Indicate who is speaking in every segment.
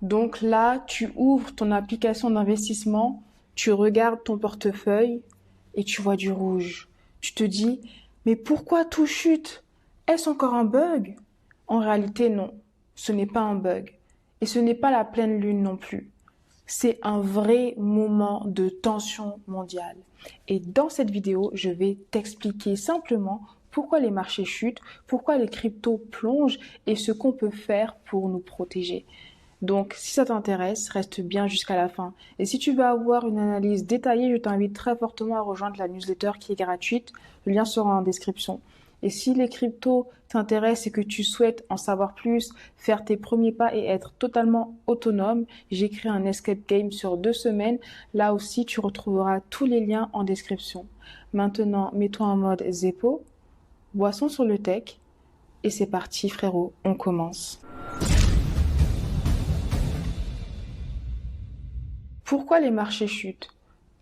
Speaker 1: Donc là, tu ouvres ton application d'investissement, tu regardes ton portefeuille et tu vois du rouge. Tu te dis, mais pourquoi tout chute? Est-ce encore un bug? En réalité, non. Ce n'est pas un bug. Et ce n'est pas la pleine lune non plus. C'est un vrai moment de tension mondiale. Et dans cette vidéo, je vais t'expliquer simplement pourquoi les marchés chutent, pourquoi les cryptos plongent et ce qu'on peut faire pour nous protéger. Donc, si ça t'intéresse, reste bien jusqu'à la fin. Et si tu veux avoir une analyse détaillée, je t'invite très fortement à rejoindre la newsletter qui est gratuite. Le lien sera en description. Et si les cryptos t'intéressent et que tu souhaites en savoir plus, faire tes premiers pas et être totalement autonome, j'ai créé un escape game sur 2 semaines. Là aussi, tu retrouveras tous les liens en description. Maintenant, mets-toi en mode Zeppo, boisson sur le tech, et c'est parti frérot, on commence. Pourquoi les marchés chutent?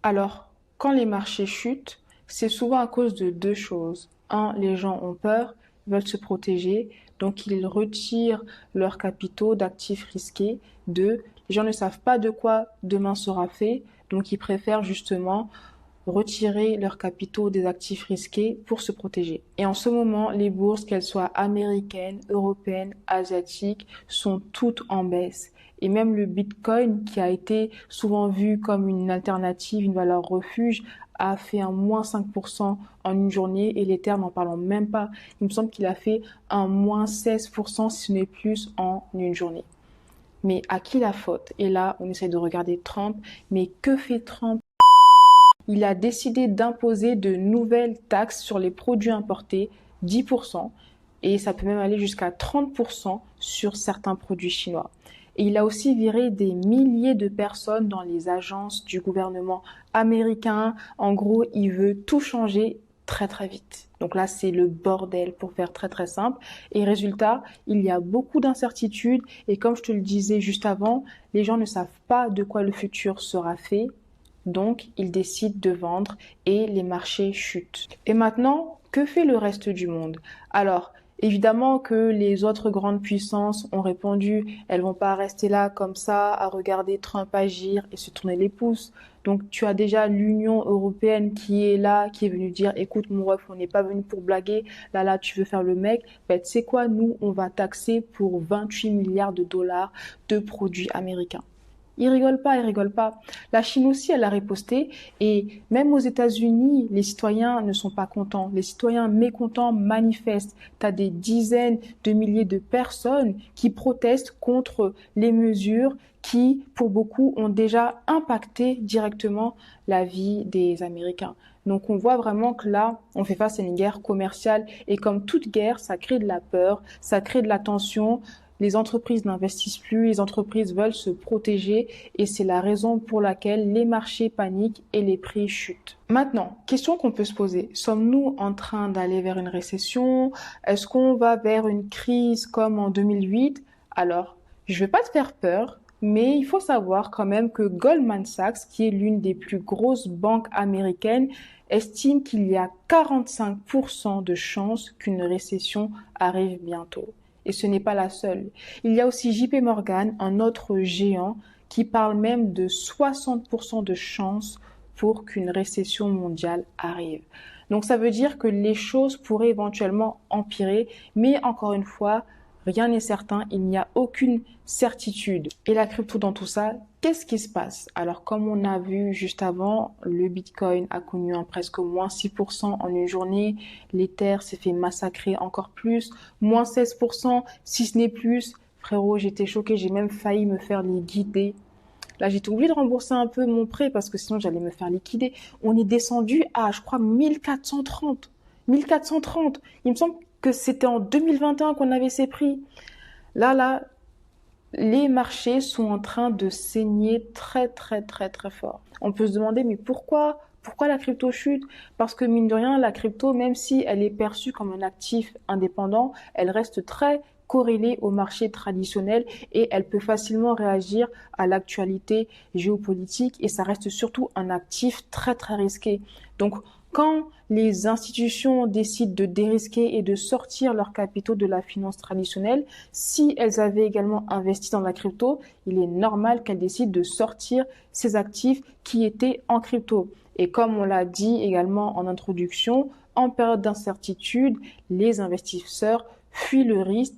Speaker 1: Alors, quand les marchés chutent, c'est souvent à cause de deux choses. Un, les gens ont peur, veulent se protéger, donc ils retirent leurs capitaux d'actifs risqués. Deux, les gens ne savent pas de quoi demain sera fait, donc ils préfèrent justement retirer leurs capitaux des actifs risqués pour se protéger. Et en ce moment, les bourses, qu'elles soient américaines, européennes, asiatiques, sont toutes en baisse. Et même le Bitcoin, qui a été souvent vu comme une alternative, une valeur refuge, a fait un moins 5% en une journée et l'Ether, n'en parlons même pas. Il me semble qu'il a fait un moins 16% si ce n'est plus en une journée. Mais à qui la faute? Et là, on essaie de regarder Trump. Mais que fait Trump? Il a décidé d'imposer de nouvelles taxes sur les produits importés, 10%, et ça peut même aller jusqu'à 30% sur certains produits chinois. Et il a aussi viré des milliers de personnes dans les agences du gouvernement américain. En gros, il veut tout changer très très vite. Donc là, c'est le bordel pour faire très très simple. Et résultat, il y a beaucoup d'incertitudes. Et comme je te le disais juste avant, les gens ne savent pas de quoi le futur sera fait. Donc, ils décident de vendre et les marchés chutent. Et maintenant, que fait le reste du monde? Alors, évidemment que les autres grandes puissances ont répondu, elles vont pas rester là comme ça à regarder Trump agir et se tourner les pouces. Donc, tu as déjà l'Union européenne qui est là, qui est venue dire, écoute mon ref, on n'est pas venu pour blaguer, là, tu veux faire le mec, ben, tu sais quoi, nous, on va taxer pour 28 milliards de dollars de produits américains. Ils rigolent pas, ils rigolent pas. La Chine aussi, elle a riposté et même aux États-Unis, les citoyens ne sont pas contents. Les citoyens mécontents manifestent. Tu as des dizaines de milliers de personnes qui protestent contre les mesures qui, pour beaucoup, ont déjà impacté directement la vie des Américains. Donc on voit vraiment que là, on fait face à une guerre commerciale et comme toute guerre, ça crée de la peur, ça crée de la tension. Les entreprises n'investissent plus, les entreprises veulent se protéger et c'est la raison pour laquelle les marchés paniquent et les prix chutent. Maintenant, question qu'on peut se poser, sommes-nous en train d'aller vers une récession? Est-ce qu'on va vers une crise comme en 2008? Alors, je ne vais pas te faire peur, mais il faut savoir quand même que Goldman Sachs, qui est l'une des plus grosses banques américaines, estime qu'il y a 45% de chances qu'une récession arrive bientôt. Et ce n'est pas la seule. Il y a aussi JP Morgan, un autre géant, qui parle même de 60% de chances pour qu'une récession mondiale arrive. Donc ça veut dire que les choses pourraient éventuellement empirer, mais encore une fois, rien n'est certain, il n'y a aucune certitude. Et la crypto dans tout ça, qu'est-ce qui se passe? Alors comme on a vu juste avant, le Bitcoin a connu un presque moins 6% en une journée, l'Ether s'est fait massacrer encore plus, moins 16%, si ce n'est plus. Frérot, j'étais choquée, j'ai même failli me faire liquider. Là, j'étais obligée de rembourser un peu mon prêt parce que sinon j'allais me faire liquider. On est descendu à, je crois, 1430. 1430. Il me semble que c'était en 2021 qu'on avait ces prix. Là, les marchés sont en train de saigner très, très, très, très fort. On peut se demander, mais pourquoi la crypto chute? Parce que mine de rien, la crypto, même si elle est perçue comme un actif indépendant, elle reste très corrélée au marché traditionnel et elle peut facilement réagir à l'actualité géopolitique et ça reste surtout un actif très, très risqué. Donc, Quand les institutions décident de dérisquer et de sortir leurs capitaux de la finance traditionnelle, si elles avaient également investi dans la crypto, il est normal qu'elles décident de sortir ces actifs qui étaient en crypto. Et comme on l'a dit également en introduction, en période d'incertitude, les investisseurs fuient le risque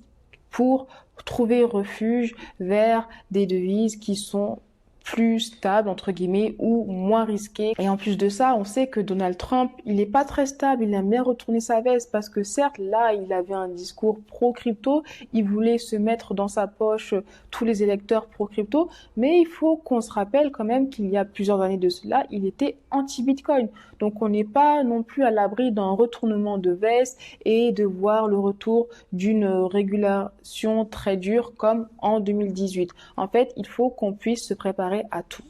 Speaker 1: pour trouver refuge vers des devises qui sont plus stable, entre guillemets, ou moins risqué. Et en plus de ça, on sait que Donald Trump, il n'est pas très stable, il aime bien retourner sa veste parce que certes, là, il avait un discours pro-crypto, il voulait se mettre dans sa poche tous les électeurs pro-crypto, mais il faut qu'on se rappelle quand même qu'il y a plusieurs années de cela, il était anti-Bitcoin. Donc on n'est pas non plus à l'abri d'un retournement de veste et de voir le retour d'une régulation très dure comme en 2018. En fait, il faut qu'on puisse se préparer à tout.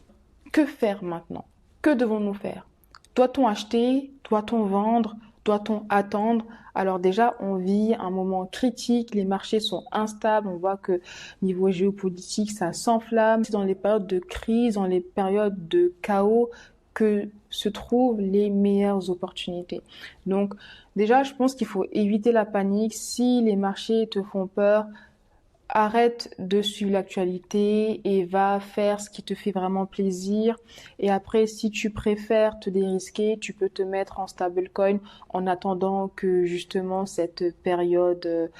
Speaker 1: Que faire maintenant? Que devons-nous faire? Doit-on acheter? Doit-on vendre? Doit-on attendre? Alors déjà, on vit un moment critique, les marchés sont instables, on voit que niveau géopolitique, ça s'enflamme. C'est dans les périodes de crise, dans les périodes de chaos que se trouvent les meilleures opportunités. Donc déjà, je pense qu'il faut éviter la panique. Si les marchés te font peur, arrête de suivre l'actualité et va faire ce qui te fait vraiment plaisir. Et après, si tu préfères te dérisquer, tu peux te mettre en stablecoin en attendant que justement cette période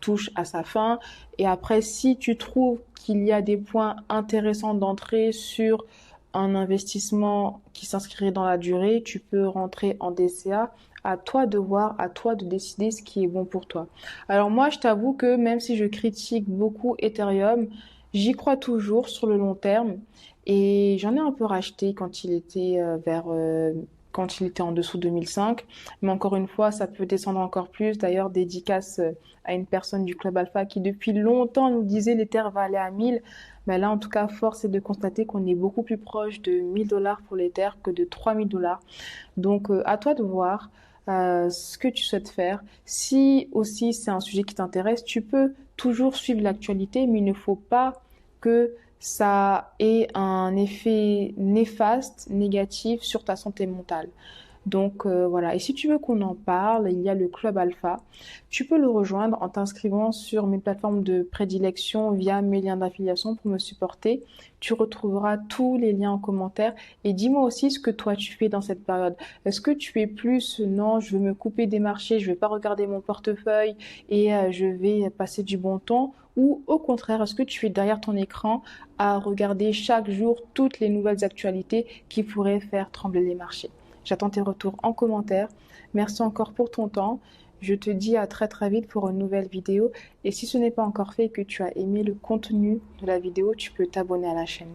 Speaker 1: touche à sa fin. Et après, si tu trouves qu'il y a des points intéressants d'entrée sur un investissement qui s'inscrirait dans la durée, tu peux rentrer en DCA. À toi de voir, à toi de décider ce qui est bon pour toi. Alors moi, je t'avoue que même si je critique beaucoup Ethereum, j'y crois toujours sur le long terme et j'en ai un peu racheté quand il était quand il était en dessous de 2005. Mais encore une fois, ça peut descendre encore plus. D'ailleurs, dédicace à une personne du Club Alpha qui depuis longtemps nous disait l'Ether va aller à 1000. Mais là, en tout cas, force est de constater qu'on est beaucoup plus proche de 1000 $ pour l'Ether que de 3000 $. Donc, à toi de voir ce que tu souhaites faire. Si aussi c'est un sujet qui t'intéresse, tu peux toujours suivre l'actualité, mais il ne faut pas que ça ait un effet néfaste, négatif sur ta santé mentale. Donc voilà, et si tu veux qu'on en parle, il y a le Club Alpha. Tu peux le rejoindre en t'inscrivant sur mes plateformes de prédilection via mes liens d'affiliation pour me supporter. Tu retrouveras tous les liens en commentaire et dis-moi aussi ce que toi tu fais dans cette période. Est-ce que tu es plus non, je veux me couper des marchés, je vais pas regarder mon portefeuille et je vais passer du bon temps, ou au contraire, est-ce que tu es derrière ton écran à regarder chaque jour toutes les nouvelles actualités qui pourraient faire trembler les marchés? J'attends tes retours en commentaire. Merci encore pour ton temps. Je te dis à très très vite pour une nouvelle vidéo. Et si ce n'est pas encore fait et que tu as aimé le contenu de la vidéo, tu peux t'abonner à la chaîne.